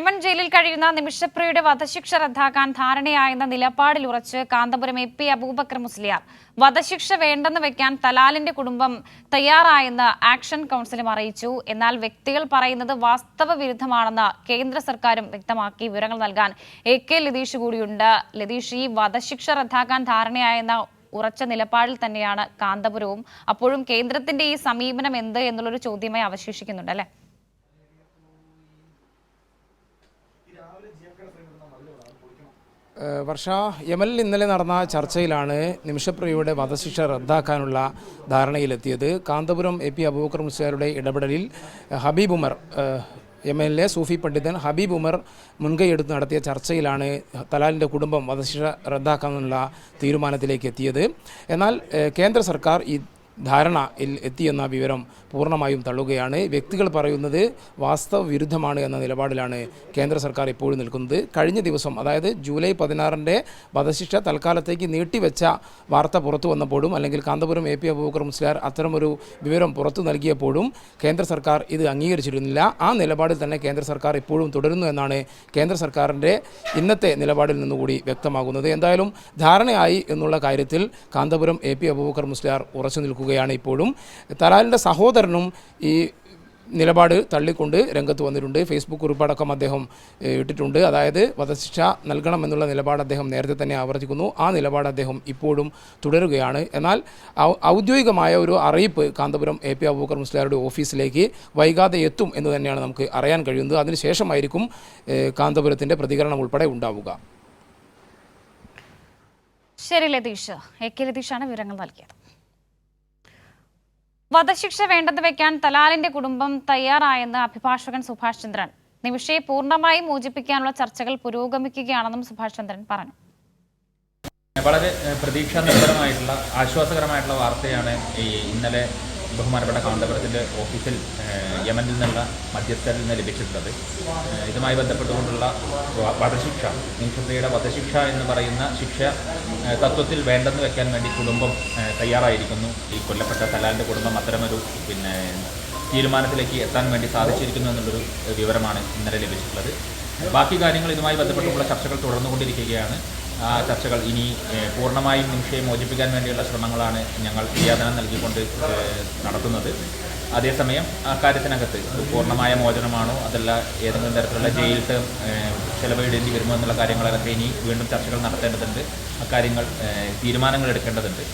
Yemen ജയിലിൽ കഴിയുന്ന നിമിഷപ്രിയയുടെ വധശിക്ഷ റദ്ദാക്കാൻ ധാരണയായെന്ന നിലപാടിൽ ഉറച്ച് കാന്തപുരം എ.പി. അബൂബക്കർ മുസ്ലിയാർ. വധശിക്ഷ വേണ്ടെന്ന് വെക്കാൻ തലാലിന്റെ കുടുംബം തയ്യാറായെന്ന് ആക്ഷൻ കൗൺസിലും അറിയിച്ചു. എന്നാൽ വ്യക്തികൾ പറയുന്നത് വാസ്തവ വിരുദ്ധമാണെന്ന് കേന്ദ്ര സർക്കാരും വ്യക്തമാക്കി. വിവരങ്ങൾ നൽകാൻ എ.കെ. ലതീഷ് കൂടിയുണ്ട്. ലതീഷ്, ഈ വധശിക്ഷ റദ്ദാക്കാൻ ധാരണയായെന്ന ഉറച്ച നിലപാടിൽ തന്നെയാണ് കാന്തപുരവും. അപ്പോഴും കേന്ദ്രത്തിന്റെ ഈ സമീപനം എന്ത് എന്നുള്ളൊരു ചോദ്യമായി അവശേഷിക്കുന്നുണ്ട് അല്ലെ? വർഷ, യമനിൽ ഇന്നലെ നടന്ന ചർച്ചയിലാണ് നിമിഷപ്രിയയുടെ വധശിക്ഷ റദ്ദാക്കാനുള്ള ധാരണയിലെത്തിയത്. കാന്തപുരം എ.പി. അബൂബക്കർ മുസ്ലിയാരുടെ ഇടപെടലിൽ ഹബീബ് ഉമർ, യമനിലെ സൂഫി പണ്ഡിതൻ ഹബീബ് ഉമർ മുൻകൈയെടുത്ത് നടത്തിയ ചർച്ചയിലാണ് തലാലിൻ്റെ കുടുംബം വധശിക്ഷ റദ്ദാക്കാനുള്ള തീരുമാനത്തിലേക്ക് എത്തിയത്. എന്നാൽ കേന്ദ്ര സർക്കാർ ഈ ധാരണയിൽ എത്തിയെന്ന വിവരം പൂർണ്ണമായും തള്ളുകയാണ്. വ്യക്തികൾ പറയുന്നത് വാസ്തവ വിരുദ്ധമാണ് എന്ന നിലപാടിലാണ് കേന്ദ്ര സർക്കാർ ഇപ്പോഴും നിൽക്കുന്നത്. കഴിഞ്ഞ ദിവസം, അതായത് ജൂലൈ 16 വധശിക്ഷ തൽക്കാലത്തേക്ക് നീട്ടിവെച്ച വാർത്ത പുറത്തു വന്നപ്പോഴും, അല്ലെങ്കിൽ കാന്തപുരം എ.പി. അബൂബക്കർ മുസ്ലിയാർ അത്തരമൊരു വിവരം പുറത്തു നൽകിയപ്പോഴും കേന്ദ്ര സർക്കാർ ഇത് അംഗീകരിച്ചിരുന്നില്ല. ആ നിലപാടിൽ തന്നെ കേന്ദ്ര സർക്കാർ ഇപ്പോഴും തുടരുന്നു എന്നാണ് കേന്ദ്ര സർക്കാരിൻ്റെ ഇന്നത്തെ നിലപാടിൽ നിന്നുകൂടി വ്യക്തമാകുന്നത്. എന്തായാലും ധാരണയായി എന്നുള്ള കാര്യത്തിൽ കാന്തപുരം എ.പി. അബൂബക്കർ മുസ്ലിയാർ ഉറച്ചു നിൽക്കുകയാണ്. ഇപ്പോഴും തലാലിൻ്റെ സഹോദരനും ഈ നിലപാട് തള്ളിക്കൊണ്ട് രംഗത്ത് വന്നിട്ടുണ്ട്. ഫേസ്ബുക്ക് കുറിപ്പടക്കം അദ്ദേഹം ഇട്ടിട്ടുണ്ട്. അതായത് വധശിക്ഷ നൽകണമെന്നുള്ള നിലപാട് അദ്ദേഹം നേരത്തെ തന്നെ ആവർത്തിക്കുന്നു. ആ നിലപാട് അദ്ദേഹം ഇപ്പോഴും തുടരുകയാണ്. എന്നാൽ ഔദ്യോഗികമായ ഒരു അറിയിപ്പ് കാന്തപുരം എ.പി. അബൂബക്കർ മുസ്ലിയാരുടെ ഓഫീസിലേക്ക് വൈകാതെ എത്തും എന്ന് തന്നെയാണ് നമുക്ക് അറിയാൻ കഴിയുന്നത്. അതിനുശേഷമായിരിക്കും കാന്തപുരത്തിൻ്റെ പ്രതികരണം ഉൾപ്പെടെ ഉണ്ടാവുക. ശരി ലതീഷ്, എ.കെ. ലതീഷാണ് വിവരങ്ങൾ നൽകിയത്. വധശിക്ഷ വേണ്ടെന്ന് വെക്കാൻ തലാലിന്റെ കുടുംബം തയ്യാറായെന്ന് അഭിഭാഷകൻ സുഭാഷ് ചന്ദ്രൻ. നിമിഷയെ പൂർണ്ണമായും മോചിപ്പിക്കാനുള്ള ചർച്ചകൾ പുരോഗമിക്കുകയാണെന്നും സുഭാഷ് ചന്ദ്രൻ പറഞ്ഞു. വളരെ പ്രതീക്ഷാനിർഭരമായിട്ടുള്ള ആശ്വാസകരമായിട്ടുള്ള വാർത്തയാണ് ഇന്നലെ ബഹുമാനപ്പെട്ട കാന്തപുരത്തിൻ്റെ ഓഫീസിൽ യമനിൽ നിന്നുള്ള മധ്യസ്ഥരിൽ നിന്ന് ലഭിച്ചിട്ടുള്ളത്. ഇതുമായി ബന്ധപ്പെട്ടുകൊണ്ടുള്ള വധശിക്ഷ, നിമിഷപ്രിയയുടെ വധശിക്ഷ എന്ന് പറയുന്ന ശിക്ഷ തത്വത്തിൽ വേണ്ടെന്ന് വെക്കാൻ വേണ്ടി കുടുംബം തയ്യാറായിരിക്കുന്നു. ഈ കൊല്ലപ്പെട്ട തലാലിൻ്റെ കുടുംബം അത്തരമൊരു തീരുമാനത്തിലേക്ക് എത്താൻ വേണ്ടി സാധിച്ചിരിക്കുന്നു എന്നുള്ളൊരു വിവരമാണ് ഇന്നലെ ലഭിച്ചിട്ടുള്ളത്. ബാക്കി കാര്യങ്ങൾ ഇതുമായി ബന്ധപ്പെട്ടുള്ള ചർച്ചകൾ തുടർന്നുകൊണ്ടിരിക്കുകയാണ്. ആ ചർച്ചകൾ ഇനി പൂർണ്ണമായും നിമിഷയെ മോചിപ്പിക്കാൻ വേണ്ടിയുള്ള ശ്രമങ്ങളാണ് ഞങ്ങൾ ഫിര്യാദനം നൽകിക്കൊണ്ട് നടത്തുന്നത്. അതേസമയം അക്കാര്യത്തിനകത്ത് പൂർണ്ണമായ മോചനമാണോ അതല്ല ഏതെങ്കിലും തരത്തിലുള്ള ജയിൽ ടേം ചെലവിടേണ്ടി വരുമോ എന്നുള്ള കാര്യങ്ങളൊക്കെ ഇനി വീണ്ടും ചർച്ചകൾ നടത്തേണ്ടതുണ്ട്. അക്കാര്യങ്ങൾ തീരുമാനങ്ങൾ എടുക്കേണ്ടതുണ്ട്.